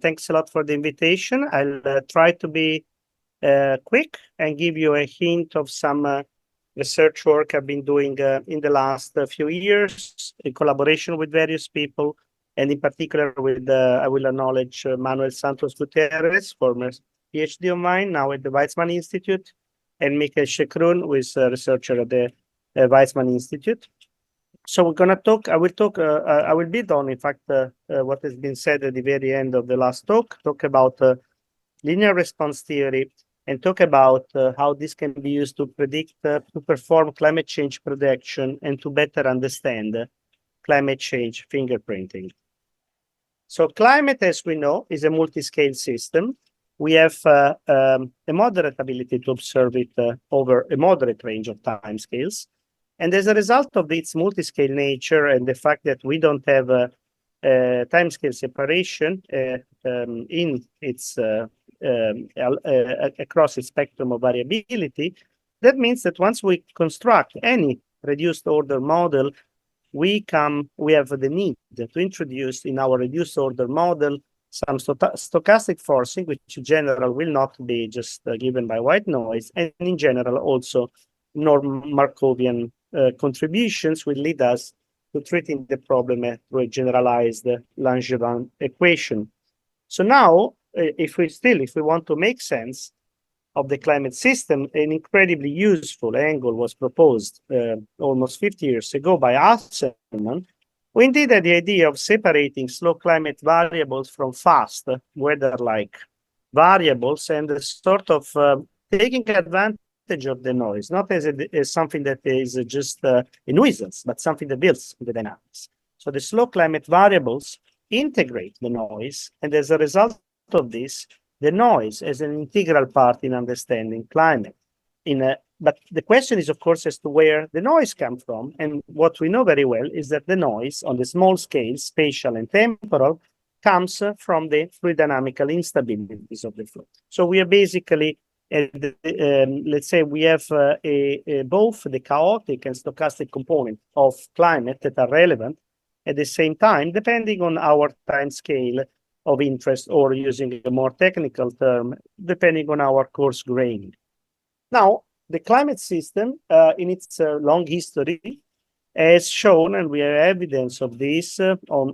Thanks a lot for the invitation. I'll try to be quick and give you a hint of some research work I've been doing in the last few years in collaboration with various people, and in particular with, I will acknowledge Manuel Santos Gutierrez, former PhD of mine, now at the Weizmann Institute, and Michael Shekrun, who is a researcher at the Weizmann Institute. So we're going to talk, I will build on, in fact, what has been said at the very end of the last talk about linear response theory, and talk about how this can be used to predict, to perform climate change prediction, and to better understand climate change fingerprinting. So climate, as we know, is a multi-scale system. We have a moderate ability to observe it over a moderate range of timescales. And as a result of its multi-scale nature and the fact that we don't have a timescale separation in its across its spectrum of variability, that means that once we construct any reduced order model, we have the need to introduce in our reduced order model some stochastic forcing, which in general will not be just given by white noise, and in general also Markovian contributions will lead us to treating the problem through a generalized Langevin equation. So now, if we want to make sense of the climate system, an incredibly useful angle was proposed almost 50 years ago by Hossein, who indeed had the idea of separating slow climate variables from fast weather-like variables, and sort of taking advantage of the noise, not as something that is just a nuisance, but something that builds the dynamics. So the slow climate variables integrate the noise, and as a result of this, the noise is an integral part in understanding climate. But the question is, of course, as to where the noise comes from. And what we know very well is that the noise on the small scale, spatial and temporal, comes from the fluid dynamical instabilities of the flow. So we are basically, let's say, we have both the chaotic and stochastic component of climate that are relevant at the same time, depending on our time scale of interest, or using a more technical term, depending on our coarse grain. Now, the climate system, in its long history, has shown, and we have evidence of this, on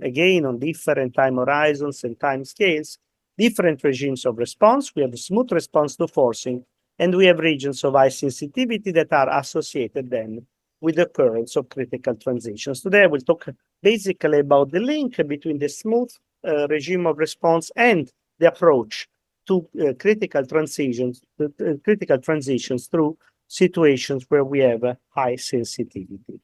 different time horizons and time scales, different regimes of response. We have a smooth response to forcing, and we have regions of high sensitivity that are associated then with the occurrence of critical transitions. Today, I will talk basically about the link between the smooth regime of response and the approach to critical transitions through situations where we have a high sensitivity.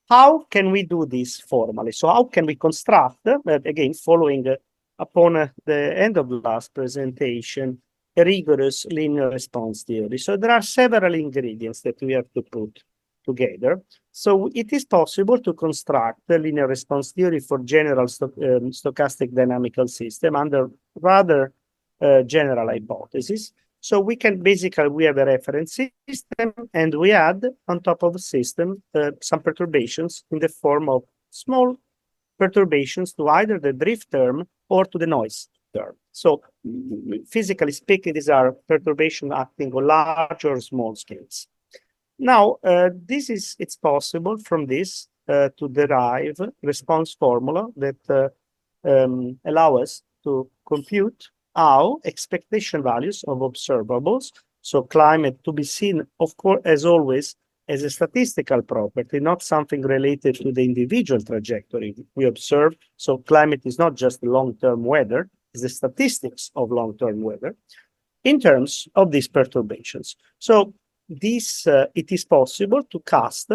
How can we do this formally? So how can we construct, again, following upon the end of the last presentation, a rigorous linear response theory? So there are several ingredients that we have to put together. So it is possible to construct a linear response theory for general stochastic dynamical system under rather general hypothesis. So we can basically, we have a reference system, and we add on top of the system some perturbations in the form of small perturbations to either the drift term or to the noise term. So physically speaking, these are perturbations acting on large or small scales. Now, it's possible from this to derive response formula that allow us to compute how expectation values of observables, so climate, to be seen, of course, as always, as a statistical property, not something related to the individual trajectory we observe. So climate is not just long-term weather, it's the statistics of long-term weather in terms of these perturbations. So it is possible to cast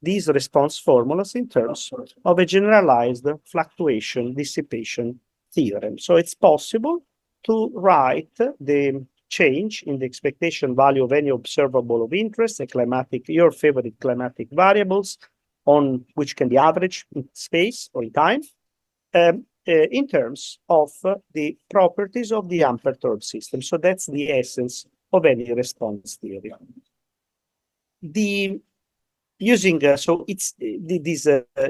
these response formulas in terms of a generalized fluctuation dissipation theorem. So it's possible to write the change in the expectation value of any observable of interest, your favorite climatic variables, on which can be averaged in space or in time, in terms of the properties of the unperturbed system. So that's the essence of any response theory. So it's these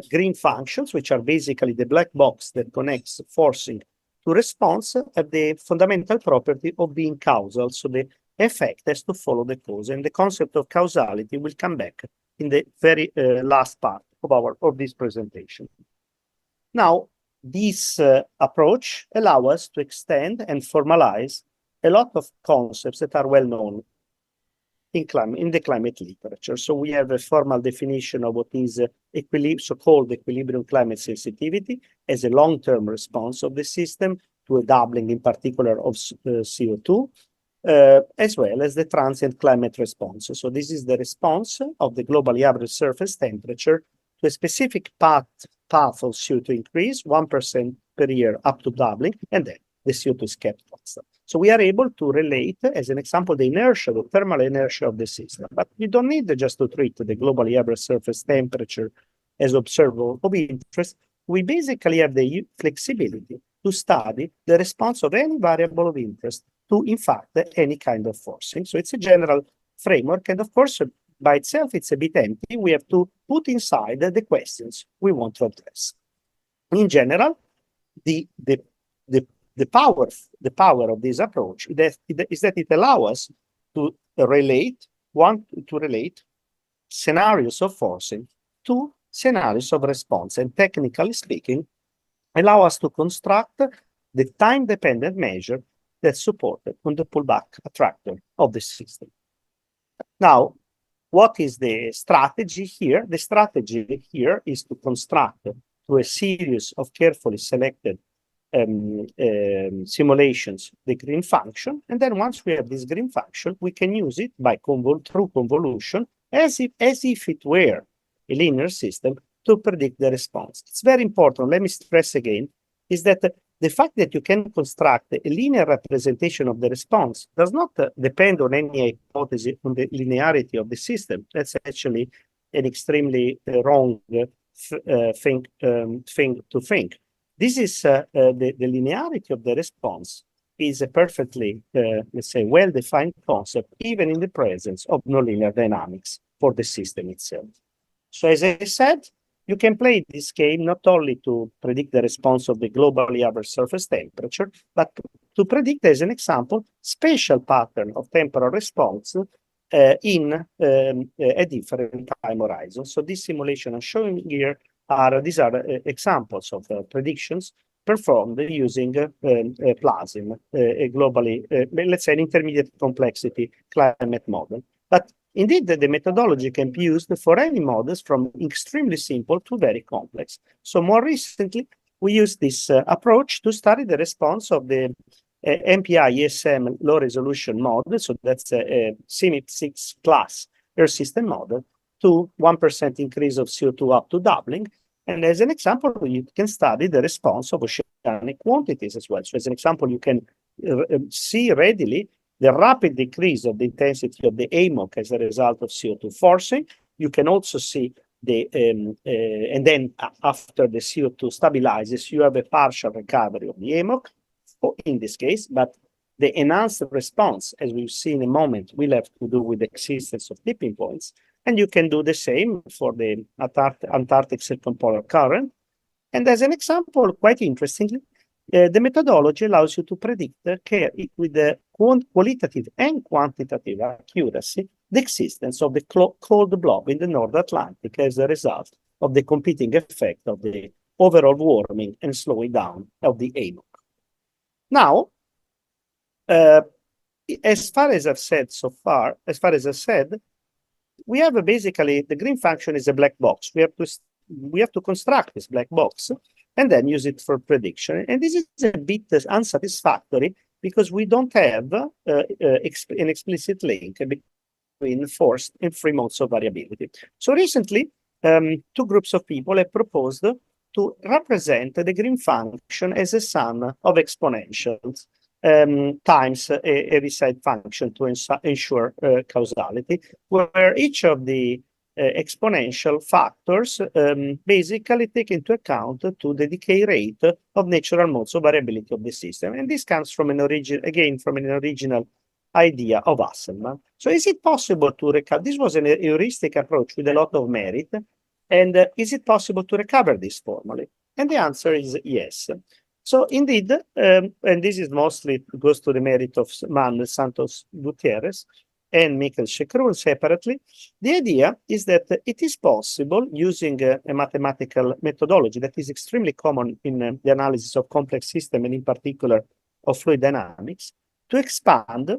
green functions, which are basically the black box that connects forcing to response have the fundamental property of being causal. So the effect has to follow the cause. And the concept of causality will come back in the very last part of this presentation. Now, this approach allows us to extend and formalize a lot of concepts that are well known in the climate literature. So we have a formal definition of what is so-called equilibrium climate sensitivity as a long-term response of the system to a doubling in particular of CO2, as well as the transient climate response. So this is the response of the global average surface temperature to a specific path of CO2 increase, 1% per year up to doubling, and then the CO2 is kept constant. So we are able to relate, as an example, the inertia, the thermal inertia of the system. But we don't need just to treat the global average surface temperature as observable of interest. We basically have the flexibility to study the response of any variable of interest to, in fact, any kind of forcing. So it's a general framework. And of course, by itself, it's a bit empty. We have to put inside the questions we want to address. In general, the power of this approach is that it allows us to relate scenarios of forcing to scenarios of response, and technically speaking, allow us to construct the time-dependent measure that's supported on the pullback attractor of the system. Now, what is the strategy here? The strategy here is to construct through a series of carefully selected simulations the green function, and then once we have this green function, we can use it through convolution as if it were a linear system to predict the response. It's very important. Let me stress again, is that the fact that you can construct a linear representation of the response does not depend on any hypothesis on the linearity of the system. That's actually an extremely wrong thing to think. This is the linearity of the response is a perfectly, let's say, well-defined concept, even in the presence of nonlinear dynamics for the system itself. So as I said, you can play this game not only to predict the response of the globally average surface temperature, but to predict, as an example, spatial pattern of temporal response in a different time horizon. So this simulation I'm showing here these are examples of predictions performed using PLASM, a globally, let's say, an intermediate complexity climate model. But indeed, the methodology can be used for any models from extremely simple to very complex. So more recently, we used this approach to study the response of the MPI-ESM low-resolution model. So that's a CMIP6 class Earth system model to 1% increase of CO2 up to doubling. And as an example, you can study the response of oceanic quantities as well. So as an example, you can see readily the rapid decrease of the intensity of the AMOC as a result of CO2 forcing. You can also see and then after the CO2 stabilizes, you have a partial recovery of the AMOC in this case, but the enhanced response, as we'll see in a moment, will have to do with the existence of tipping points. And you can do the same for the Antarctic circumpolar current. And as an example, quite interestingly, the methodology allows you to predict with the qualitative and quantitative accuracy the existence of the cold blob in the North Atlantic as a result of the competing effect of the overall warming and slowing down of the AMOC. Now, as far as I've said so far, we have basically the green function is a black box. We have to construct this black box and then use it for prediction. And this is a bit unsatisfactory because we don't have an explicit link between forced and free modes of variability. So recently, two groups of people have proposed to represent the green function as a sum of exponentials times a Heaviside function to ensure causality, where each of the exponential factors basically take into account to the decay rate of natural modes of variability of the system. And this comes from an original idea of Hasselmann. So is it possible to recover? This was an heuristic approach with a lot of merit. And is it possible to recover this formally? And the answer is yes. So indeed, and this is mostly goes to the merit of Manuel Santos Gutierrez and Michael Shekroul separately. The idea is that it is possible using a mathematical methodology that is extremely common in the analysis of complex systems and in particular of fluid dynamics to expand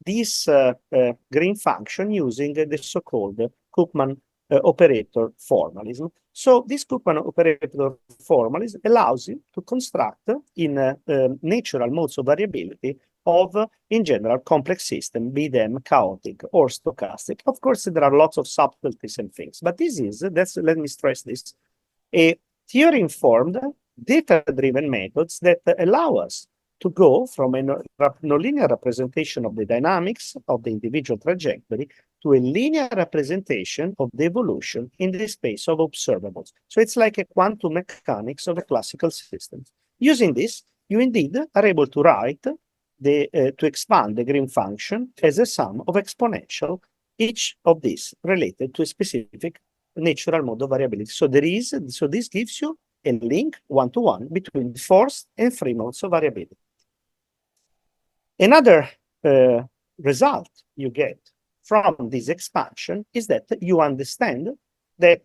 this green function using the so-called Koopman operator formalism. So this Koopman operator formalism allows you to construct in natural modes of variability of, in general, complex systems, be them chaotic or stochastic. Of course, there are lots of subtleties and things, but this is, let me stress this, a theory-informed, data-driven methods that allow us to go from a nonlinear representation of the dynamics of the individual trajectory to a linear representation of the evolution in the space of observables. So it's like a quantum mechanics of a classical system. Using this, you indeed are able to write to expand the green function as a sum of exponential, each of these related to a specific natural mode of variability. So this gives you a link one-to-one between forced and free modes of variability. Another result you get from this expansion is that you understand that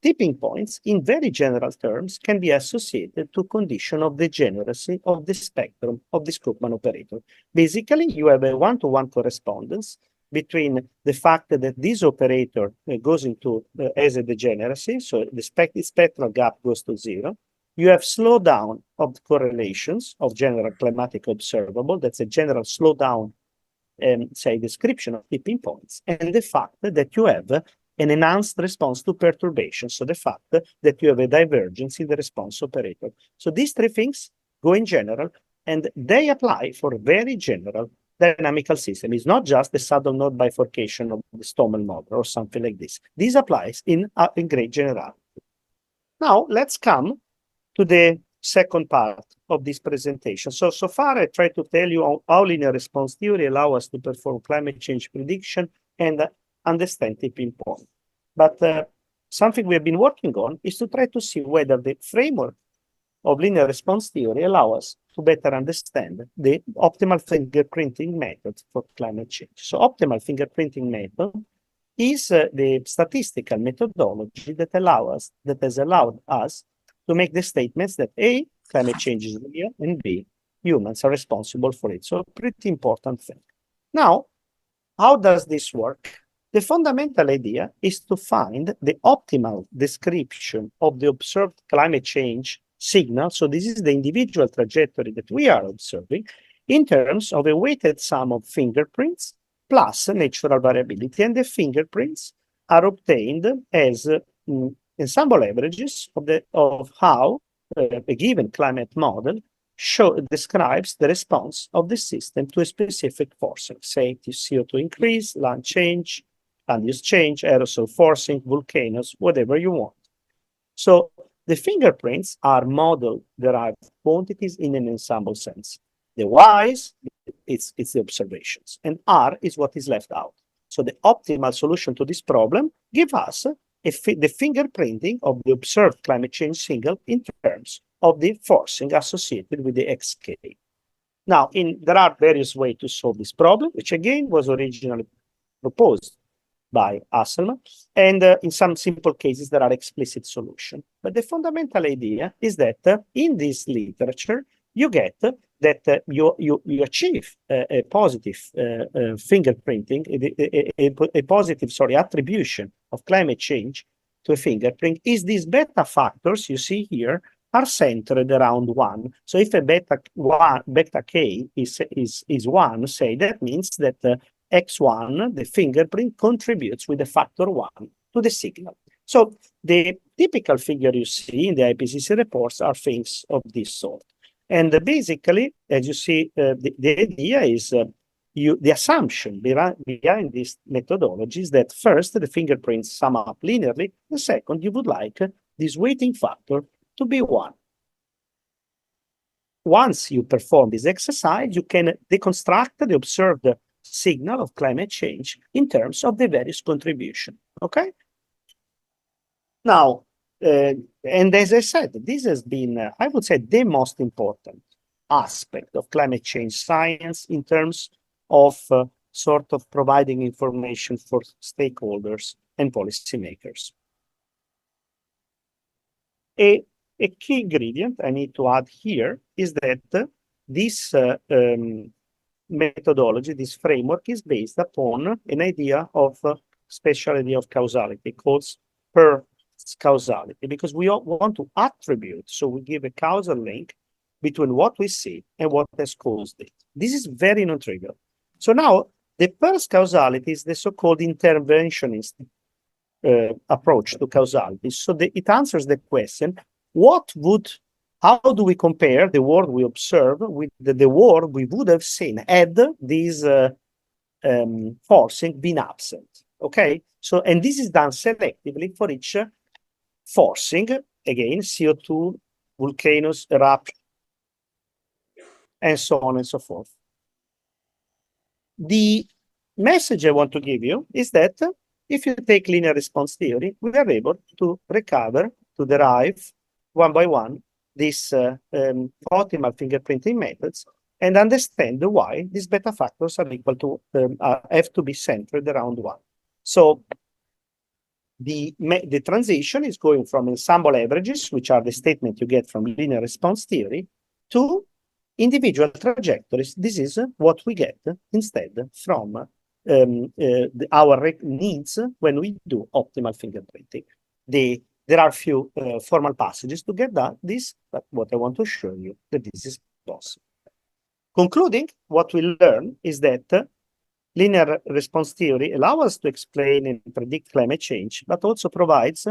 tipping points in very general terms can be associated to condition of degeneracy of the spectrum of this Koopman operator. Basically, you have a one-to-one correspondence between the fact that this operator goes into as a degeneracy, so the spectral gap goes to zero. You have slowdown of the correlations of general climatic observable. That's a general slowdown, say, description of tipping points. And the fact that you have an enhanced response to perturbation. So the fact that you have a divergence in the response operator. So these three things go in general, and they apply for very general dynamical system. It's not just the saddle node bifurcation of the Stommel model or something like this. This applies in great generality. Now, let's come to the second part of this presentation. So far I tried to tell you how linear response theory allows us to perform climate change prediction and understand tipping point. But something we have been working on is to try to see whether the framework of linear response theory allows us to better understand the optimal fingerprinting method for climate change. So optimal fingerprinting method is the statistical methodology that has allowed us to make the statements that A, climate change is real, and B, humans are responsible for it. So a pretty important thing. Now, how does this work? The fundamental idea is to find the optimal description of the observed climate change signal. So this is the individual trajectory that we are observing in terms of a weighted sum of fingerprints plus natural variability. And the fingerprints are obtained as ensemble averages of how a given climate model describes the response of the system to a specific forcing, say CO2 increase, land change, land use change, aerosol forcing, volcanoes, whatever you want. So the fingerprints are model-derived quantities in an ensemble sense. The Y's, it's the observations, and R is what is left out. So the optimal solution to this problem gives us the fingerprinting of the observed climate change signal in terms of the forcing associated with the XK. Now, there are various ways to solve this problem, which again was originally proposed by Hasselmann, and in some simple cases there are explicit solutions. But the fundamental idea is that in this literature, you get that you achieve a positive fingerprinting, a positive, attribution of climate change to a fingerprint is these beta factors you see here are centered around 1. So if a beta k is 1, say, that means that x1, the fingerprint, contributes with a factor 1 to the signal. So the typical figure you see in the IPCC reports are things of this sort. And basically, as you see, the idea is the assumption behind this methodology is that first, the fingerprints sum up linearly, and second, you would like this weighting factor to be 1. Once you perform this exercise, you can deconstruct the observed signal of climate change in terms of the various contributions. Okay? Now, and as I said, this has been, I would say, the most important aspect of climate change science in terms of sort of providing information for stakeholders and policymakers. A key ingredient I need to add here is that this methodology, this framework, is based upon an idea of special idea of causality called per causality, because we want to attribute, so we give a causal link between what we see and what has caused it. This is very non-trivial. So now the first causality is the so-called interventionist approach to causality. So it answers the question, how do we compare the world we observe with the world we would have seen had this forcing been absent? Okay, so, and this is done selectively for each forcing, again, CO2, volcanoes, eruption, and so on and so forth. The message I want to give you is that if you take linear response theory, we are able to derive one by one these optimal fingerprinting methods and understand why these beta factors are equal to, have to be centered around one. So the transition is going from ensemble averages, which are the statement you get from linear response theory, to individual trajectories. This is what we get instead from our needs when we do optimal fingerprinting. There are few formal passages to get this, but what I want to show you that this is possible. Concluding, what we learn is that linear response theory allows us to explain and predict climate change, but also provides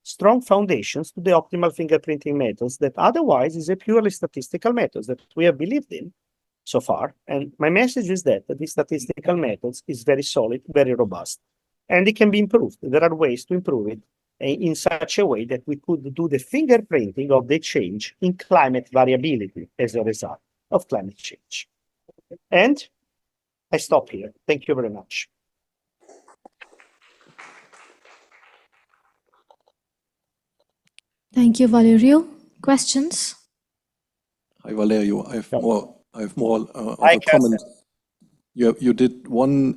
strong foundations to the optimal fingerprinting methods that otherwise is a purely statistical methods that we have believed in so far. And my message is that these statistical methods is very solid, very robust, and it can be improved. There are ways to improve it in such a way that we could do the fingerprinting of the change in climate variability as a result of climate change. And I stop here. Thank you very much. Thank you, Valerio. Questions? Hi, Valerio. I have more of a comment. You did one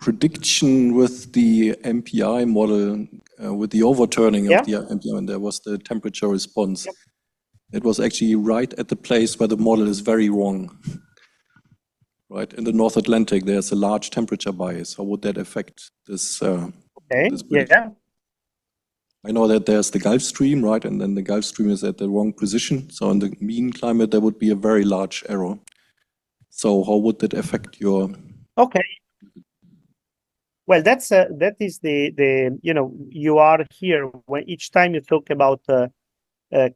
prediction with the MPI model, with the overturning of the MPI, and there was the temperature response. It was actually right at the place where the model is very wrong. Right, in the North Atlantic, there's a large temperature bias. How would that affect this? This prediction? I know that there's the Gulf Stream, right? And then the Gulf Stream is at the wrong position. So in the mean climate, there would be a very large error. So how would that affect your? Okay. Well, that is you are here when each time you talk about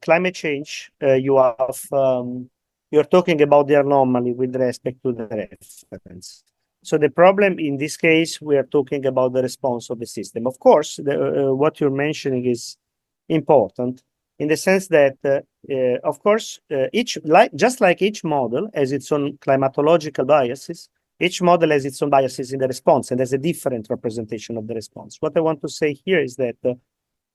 climate change, you're talking about the anomaly with respect to the reference. So the problem in this case, we are talking about the response of the system. Of course, what you're mentioning is important in the sense that, of course, just like each model has its own climatological biases, each model has its own biases in the response and has a different representation of the response. What I want to say here is that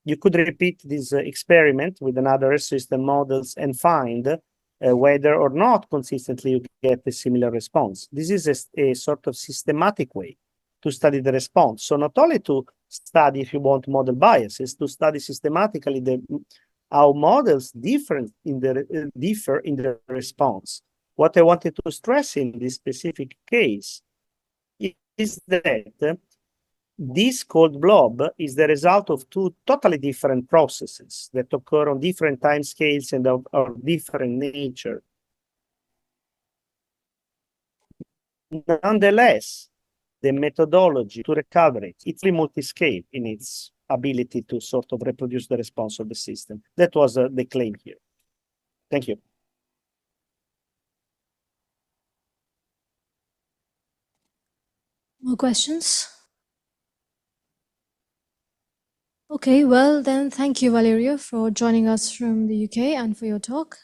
you could repeat this experiment with another system models and find whether or not consistently you get a similar response. This is a sort of systematic way to study the response. So not only to study, if you want, model biases, to study systematically how models differ in the response. What I wanted to stress in this specific case is that this cold blob is the result of two totally different processes that occur on different time scales and of different nature. Nonetheless, the methodology to recover it, it's multi-scale in its ability to sort of reproduce the response of the system. That was the claim here. Thank you. More questions? Okay, well then, thank you, Valerio, for joining us from the UK and for your talk.